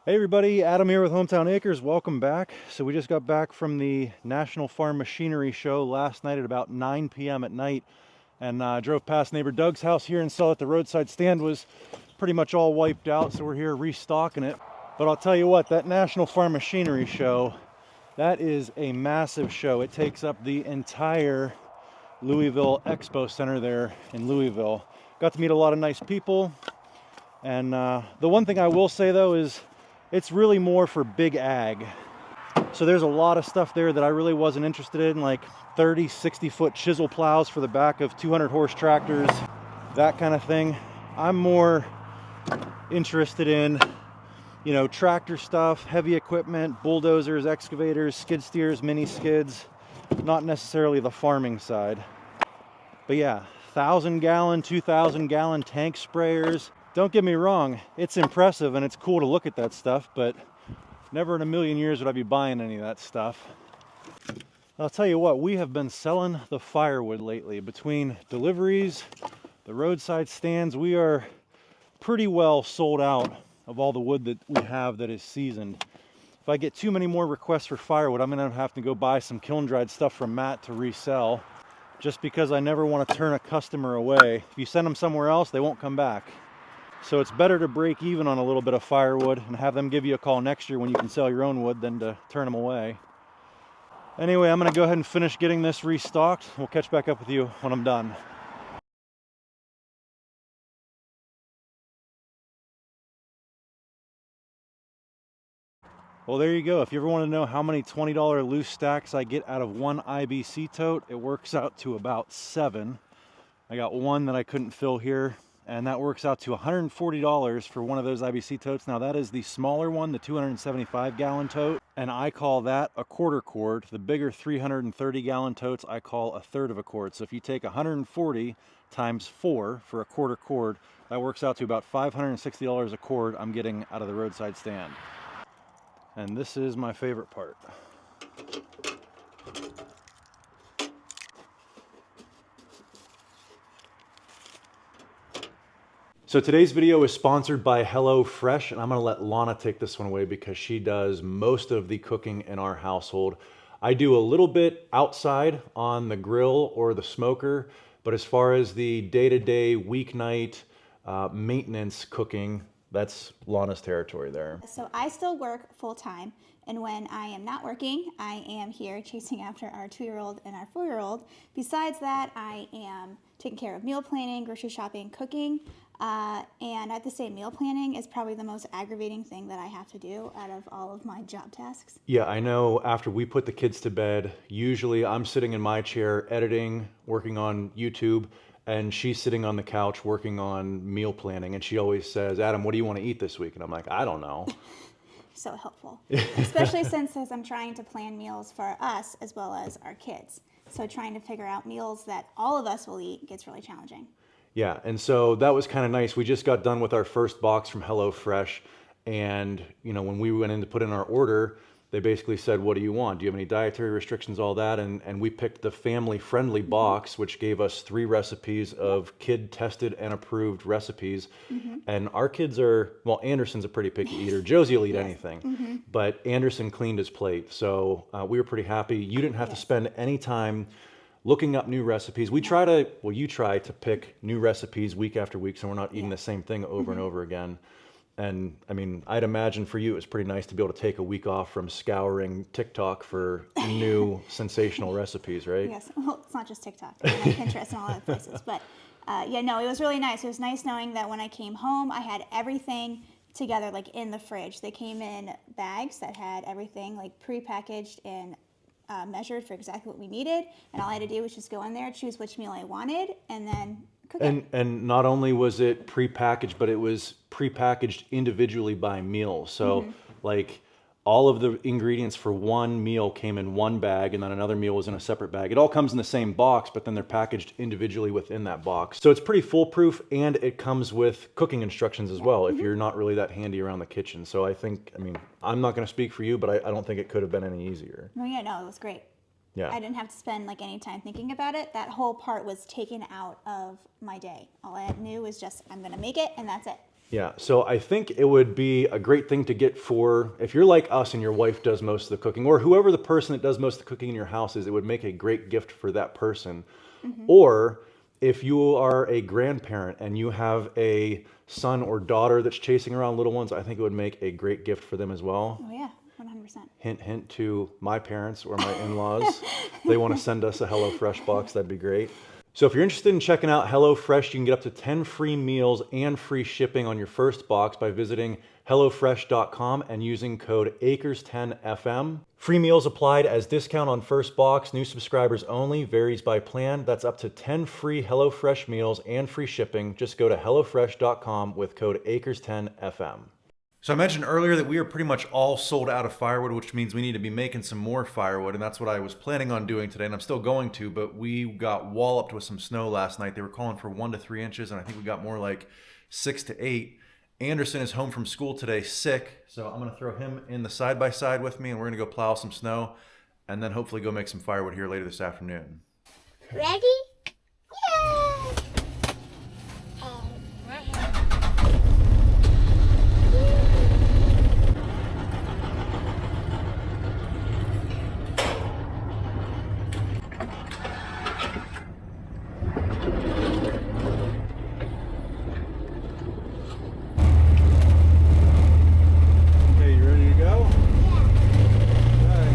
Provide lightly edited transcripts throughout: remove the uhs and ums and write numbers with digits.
Hey everybody, Adam here with Hometown Acres. Welcome back. So we just got back from the National Farm Machinery Show last night at about 9 p.m. at night, and drove past neighbor Doug's house here and saw that the roadside stand was pretty much all wiped out, so we're here restocking it. But I'll tell you what, that National Farm Machinery Show, that is a massive show. It takes up the entire Louisville Expo Center there in Louisville. Got to meet a lot of nice people, and the one thing I will say though is it's really more for big ag. So there's a lot of stuff there that I really wasn't interested in, like 30, 60-foot chisel plows for the back of 200 horse tractors, that kind of thing. I'm more interested in, you know, tractor stuff, heavy equipment, bulldozers, excavators, skid steers, mini skids, not necessarily the farming side. But yeah, 1,000-gallon, 2,000-gallon tank sprayers. Don't get me wrong, it's impressive and it's cool to look at that stuff, but never in a million years would I be buying any of that stuff. I'll tell you what, we have been selling the firewood lately. Between deliveries, the roadside stands, we are pretty well sold out of all the wood that we have that is seasoned. If I get too many more requests for firewood, I'm gonna have to go buy some kiln-dried stuff from Matt to resell, just because I never want to turn a customer away. If you send them somewhere else, they won't come back. So it's better to break even on a little bit of firewood and have them give you a call next year when you can sell your own wood than to turn them away. Anyway, I'm going to go ahead and finish getting this restocked. We'll catch back up with you when I'm done. Well, there you go. If you ever want to know how many $20 loose stacks I get out of one IBC tote, it works out to about 7. I got one that I couldn't fill here, and that works out to $140 for one of those IBC totes. Now that is the smaller one, the 275-gallon tote, and I call that a quarter cord. The bigger 330-gallon totes I call a third of a cord. So if you take 140 times 4 for a quarter cord, that works out to about $560 a cord I'm getting out of the roadside stand. And this is my favorite part. So today's video is sponsored by HelloFresh, and I'm gonna let Lana take this one away because she does most of the cooking in our household. I do a little bit outside on the grill or the smoker, but as far as the day-to-day, weeknight maintenance cooking, that's Lana's territory there. So I still work full-time, and when I am not working, I am here chasing after our 2-year-old and our 4-year-old. Besides that, I am taking care of meal planning, grocery shopping, cooking, and I have to say meal planning is probably the most aggravating thing that I have to do out of all of my job tasks. Yeah, I know after we put the kids to bed, usually I'm sitting in my chair editing, working on YouTube, and she's sitting on the couch working on meal planning, and she always says, Adam, what do you want to eat this week? And I'm like, I don't know. So helpful, especially since I'm trying to plan meals for us as well as our kids. So trying to figure out meals that all of us will eat gets really challenging. Yeah, and so that was kind of nice. We just got done with our first box from HelloFresh, and you know, when we went in to put in our order, they basically said, what do you want? Do you have any dietary restrictions, all that? And we picked the family-friendly box, which gave us 3 recipes of kid-tested and approved recipes. And our kids are, well, Anderson's a pretty picky eater. Josie will eat anything, but Anderson cleaned his plate. So we were pretty happy. You didn't have to spend any time looking up new recipes. We try to, well, you try to pick new recipes week after week so we're not eating the same thing over and over again. And I mean, I'd imagine for you, it's pretty nice to be able to take a week off from scouring TikTok for new sensational recipes, right? Yes, well, it's not just TikTok, and Pinterest and all other places. But yeah, no, it was really nice. It was nice knowing that when I came home, I had everything together, like in the fridge. They came in bags that had everything like pre-packaged and measured for exactly what we needed. And all I had to do was just go in there, choose which meal I wanted, and then cook it. And not only was it prepackaged, but it was prepackaged individually by meal. So like all of the ingredients for one meal came in one bag, and then another meal was in a separate bag. It all comes in the same box, but then they're packaged individually within that box. So it's pretty foolproof, and it comes with cooking instructions as well if you're not really that handy around the kitchen. So I think, I mean, I'm not going to speak for you, but I don't think it could have been any easier. No, yeah, no, it was great. Yeah. I didn't have to spend like any time thinking about it. That whole part was taken out of my day. All I knew was just, I'm going to make it, and that's it. Yeah, so I think it would be a great thing to get for, if you're like us and your wife does most of the cooking, or whoever the person that does most of the cooking in your house is, it would make a great gift for that person. Or if you are a grandparent and you have a son or daughter that's chasing around little ones, I think it would make a great gift for them as well. Oh yeah, 100%. Hint, hint to my parents or my in-laws. If they want to send us a HelloFresh box, that'd be great. So if you're interested in checking out HelloFresh, you can get up to 10 free meals and free shipping on your first box by visiting HelloFresh.com and using code ACRES10FM. Free meals applied as discount on first box. New subscribers only. Varies by plan. That's up to 10 free HelloFresh meals and free shipping. Just go to HelloFresh.com with code ACRES10FM. So I mentioned earlier that we are pretty much all sold out of firewood, which means we need to be making some more firewood, and that's what I was planning on doing today, and I'm still going to, but we got walloped with some snow last night. They were calling for 1 to 3 inches, and I think we got more like 6 to 8. Anderson is home from school today sick, so I'm going to throw him in the side-by-side with me, and we're going to go plow some snow, and then hopefully go make some firewood here later this afternoon. Ready? Yay! Okay, you ready to go? Okay.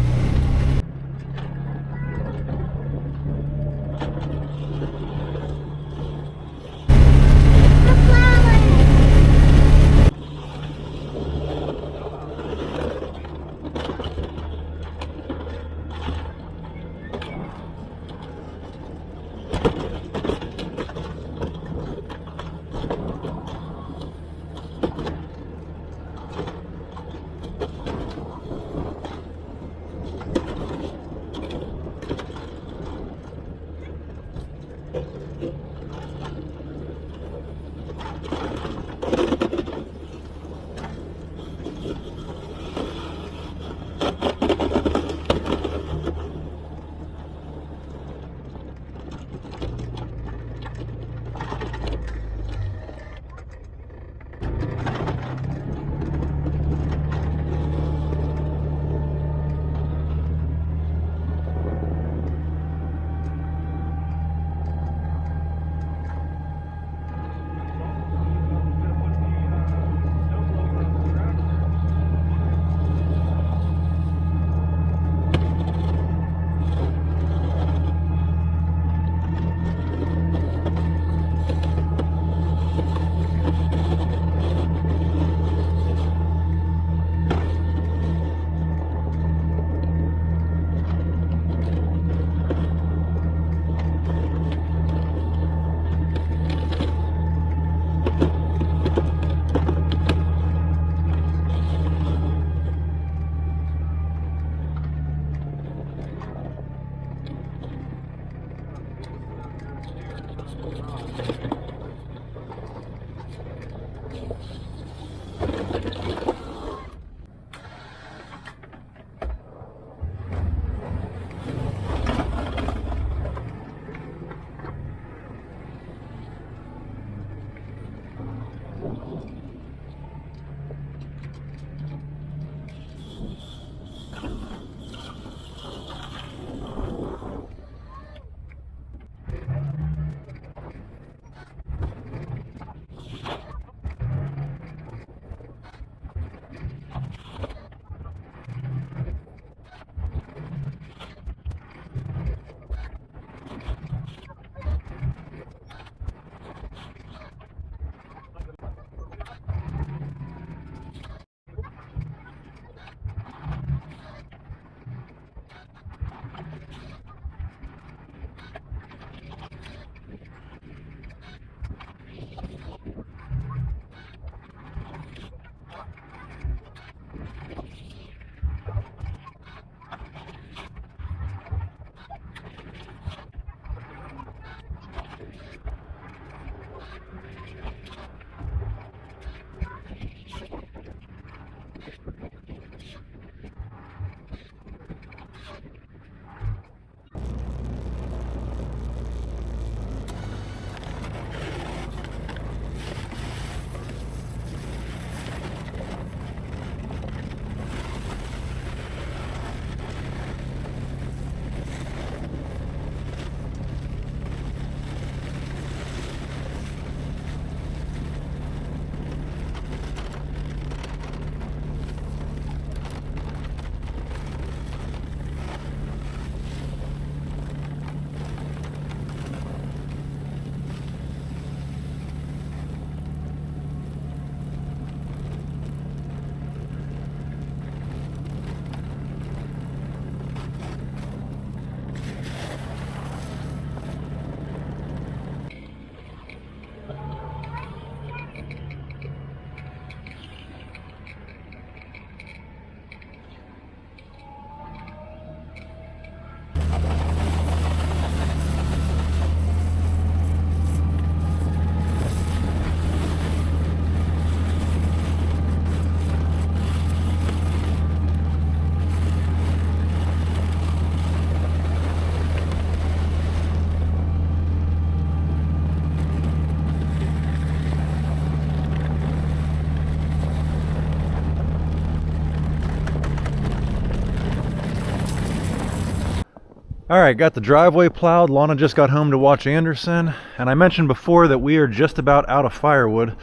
All right, got the driveway plowed. Lana just got home to watch Anderson, and I mentioned before that we are just about out of firewood.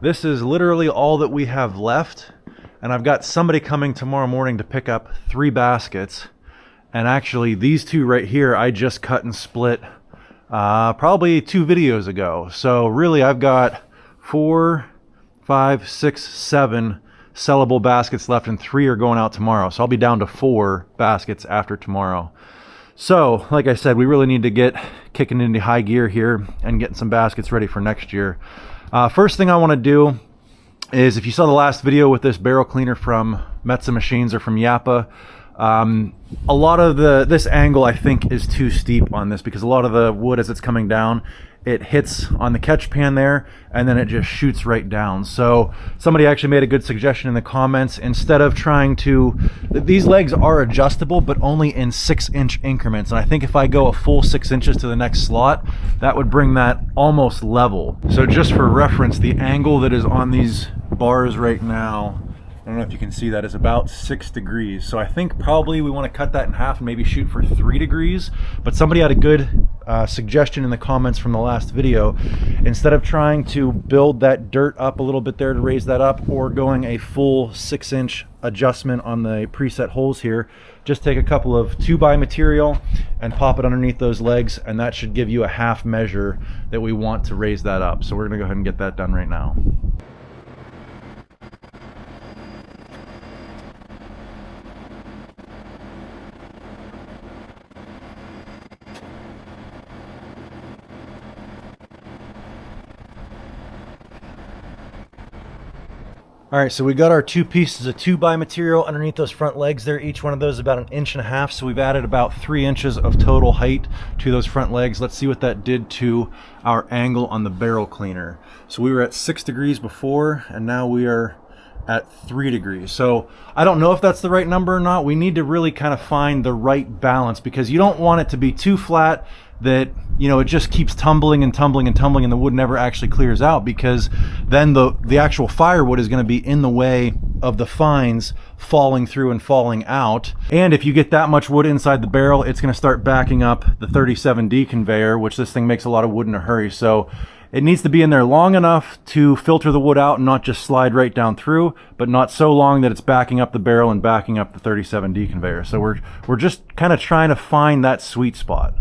This is literally all that we have left, and I've got somebody coming tomorrow morning to pick up 3 baskets. And actually, these 2 right here, I just cut and split probably 2 videos ago. So really, I've got 4, 5, 6, 7 sellable baskets left, and 3 are going out tomorrow. So I'll be down to 4 baskets after tomorrow. So, like I said, we really need to get kicking into high gear here and getting some baskets ready for next year. First thing I want to do is, if you saw the last video with this barrel cleaner from Metza Machines or from Yappa, a lot of this angle I think is too steep on this, because a lot of the wood, as it's coming down, it hits on the catch pan there and then it just shoots right down. So somebody actually made a good suggestion in the comments. Instead of trying to, these legs are adjustable, but only in 6-inch increments, and I think if I go a full 6 inches to the next slot, that would bring that almost level. So just for reference, the angle that is on these bars right now, I don't know if you can see that, is about 6 degrees. So I think probably we want to cut that in half and maybe shoot for 3 degrees. But somebody had a good suggestion in the comments from the last video. Instead of trying to build that dirt up a little bit there to raise that up, or going a full 6-inch adjustment on the preset holes here, just take a couple of 2x material and pop it underneath those legs, and that should give you a half measure that we want to raise that up. So we're going to go ahead and get that done right now. All right, so we got our 2 pieces of 2x material underneath those front legs there. Each one of those is about 1.5 inches. So we've added about 3 inches of total height to those front legs. Let's see what that did to our angle on the barrel cleaner. So we were at 6 degrees before, and now we are at 3 degrees. So I don't know if that's the right number or not. We need to really kind of find the right balance, because you don't want it to be too flat that, you know, it just keeps tumbling and tumbling and tumbling and the wood never actually clears out, because then the actual firewood is going to be in the way of the fines falling through and falling out. And if you get that much wood inside the barrel, it's going to start backing up the 37D conveyor, which this thing makes a lot of wood in a hurry. So it needs to be in there long enough to filter the wood out and not just slide right down through, but not so long that it's backing up the barrel and backing up the 37D conveyor. So we're just kind of trying to find that sweet spot.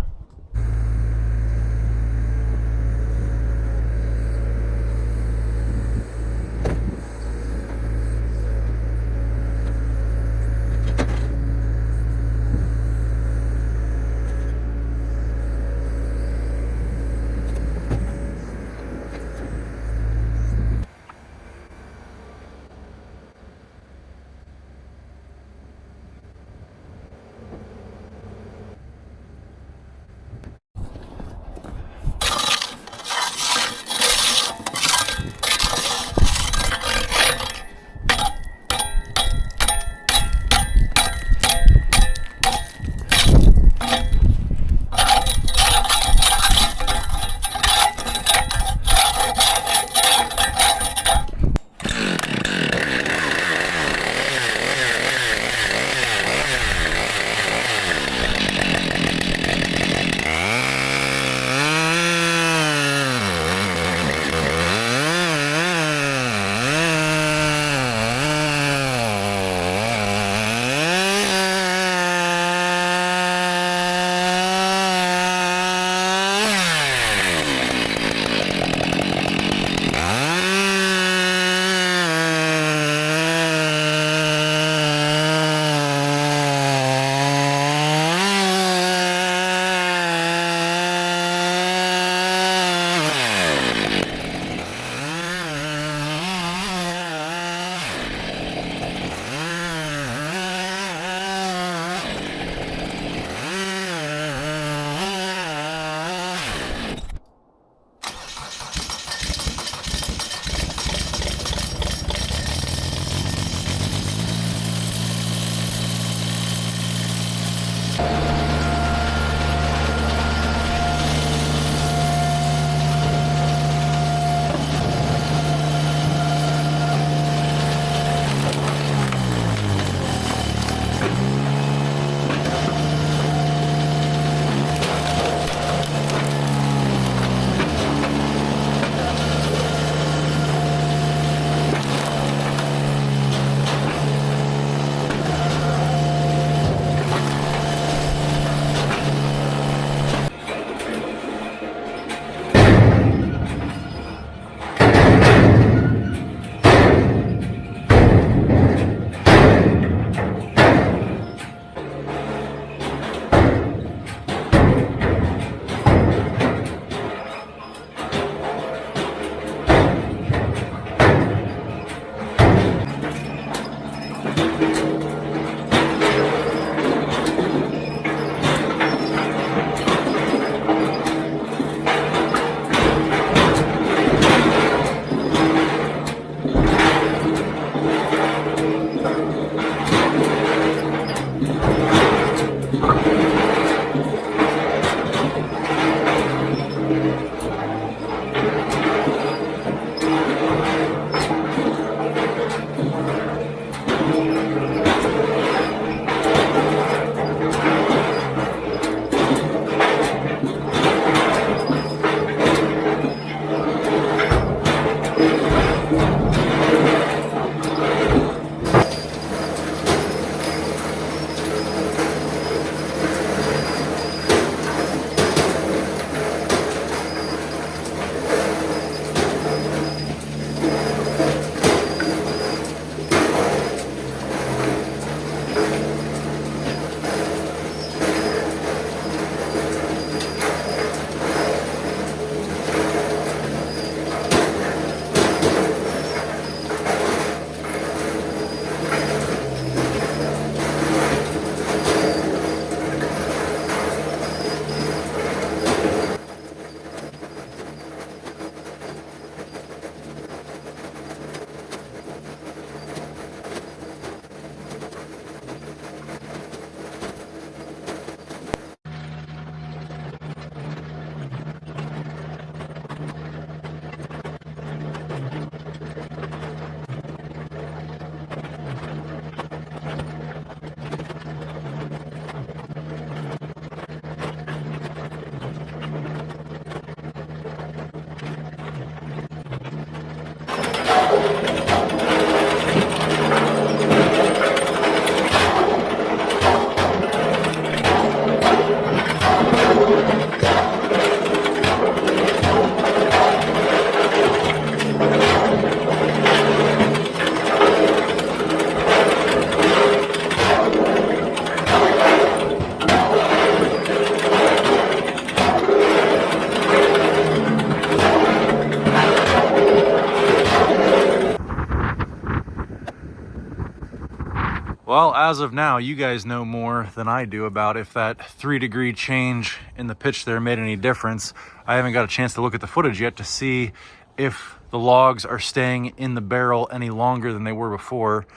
Well, as of now, you guys know more than I do about if that 3-degree change in the pitch there made any difference. I haven't got a chance to look at the footage yet to see if the logs are staying in the barrel any longer than they were before.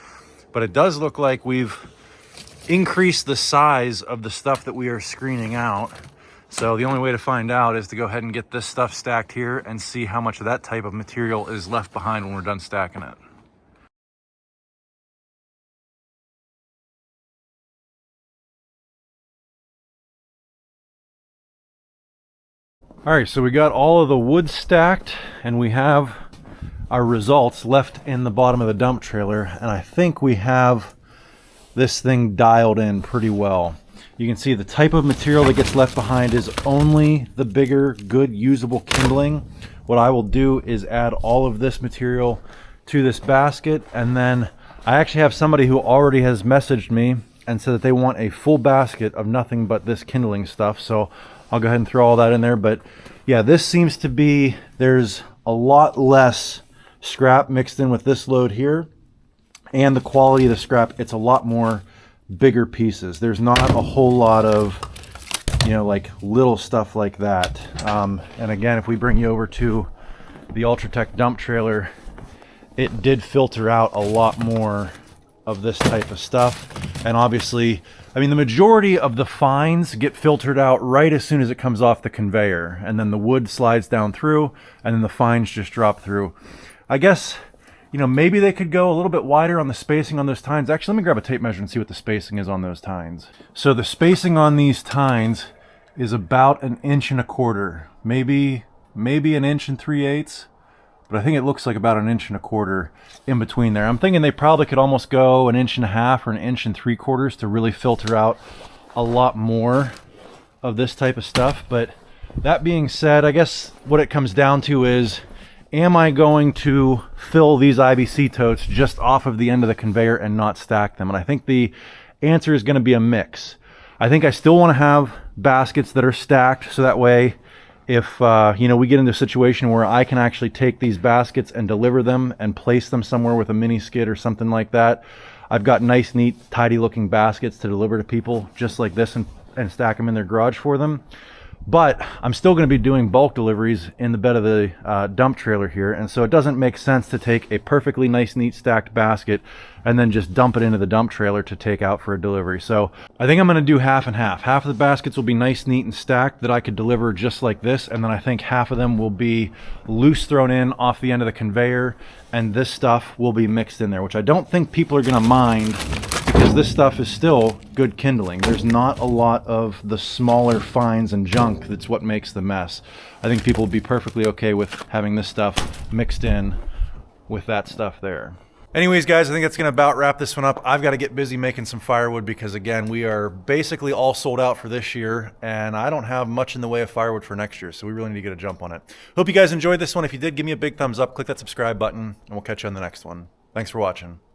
But it does look like we've increased the size of the stuff that we are screening out. So the only way to find out is to go ahead and get this stuff stacked here and see how much of that type of material is left behind when we're done stacking it. All right, so we got all of the wood stacked and we have our results left in the bottom of the dump trailer. And I think we have this thing dialed in pretty well. You can see the type of material that gets left behind is only the bigger, good, usable kindling. What I will do is add all of this material to this basket. And then I actually have somebody who already has messaged me and said that they want a full basket of nothing but this kindling stuff. So I'll go ahead and throw all that in there. But yeah, this seems to be, there's a lot less scrap mixed in with this load here. And the quality of the scrap, it's a lot more bigger pieces. There's not a whole lot of, you know, like little stuff like that. And again, if we bring you over to the Ultratech dump trailer, it did filter out a lot more of this type of stuff. And obviously, I mean, the majority of the fines get filtered out right as soon as it comes off the conveyor, and then the wood slides down through, and then the fines just drop through. I guess, you know, maybe they could go a little bit wider on the spacing on those tines. Actually, let me grab a tape measure and see what the spacing is on those tines. So the spacing on these tines is about 1.25 inches, maybe 1 3/8 inches. But I think it looks like about 1.25 inches in between there. I'm thinking they probably could almost go 1.5 inches or 1 3/4 inches to really filter out a lot more of this type of stuff. But that being said, I guess what it comes down to is, am I going to fill these IBC totes just off of the end of the conveyor and not stack them? And I think the answer is going to be a mix. I think I still want to have baskets that are stacked, so that way if you know, we get into a situation where I can actually take these baskets and deliver them and place them somewhere with a mini skid or something like that, I've got nice, neat, tidy looking baskets to deliver to people just like this and stack them in their garage for them. But I'm still going to be doing bulk deliveries in the bed of the dump trailer here, and so it doesn't make sense to take a perfectly nice, neat stacked basket and then just dump it into the dump trailer to take out for a delivery. So I think I'm going to do half and half. Half of the baskets will be nice, neat, and stacked that I could deliver just like this, and then I think half of them will be loose thrown in off the end of the conveyor, and this stuff will be mixed in there, which I don't think people are going to mind, because this stuff is still good kindling. There's not a lot of the smaller fines and junk that's what makes the mess. I think people will be perfectly okay with having this stuff mixed in with that stuff there. Anyways, guys, I think that's going to about wrap this one up. I've got to get busy making some firewood because, again, we are basically all sold out for this year, and I don't have much in the way of firewood for next year, so we really need to get a jump on it. Hope you guys enjoyed this one. If you did, give me a big thumbs up, click that subscribe button, and we'll catch you on the next one. Thanks for watching.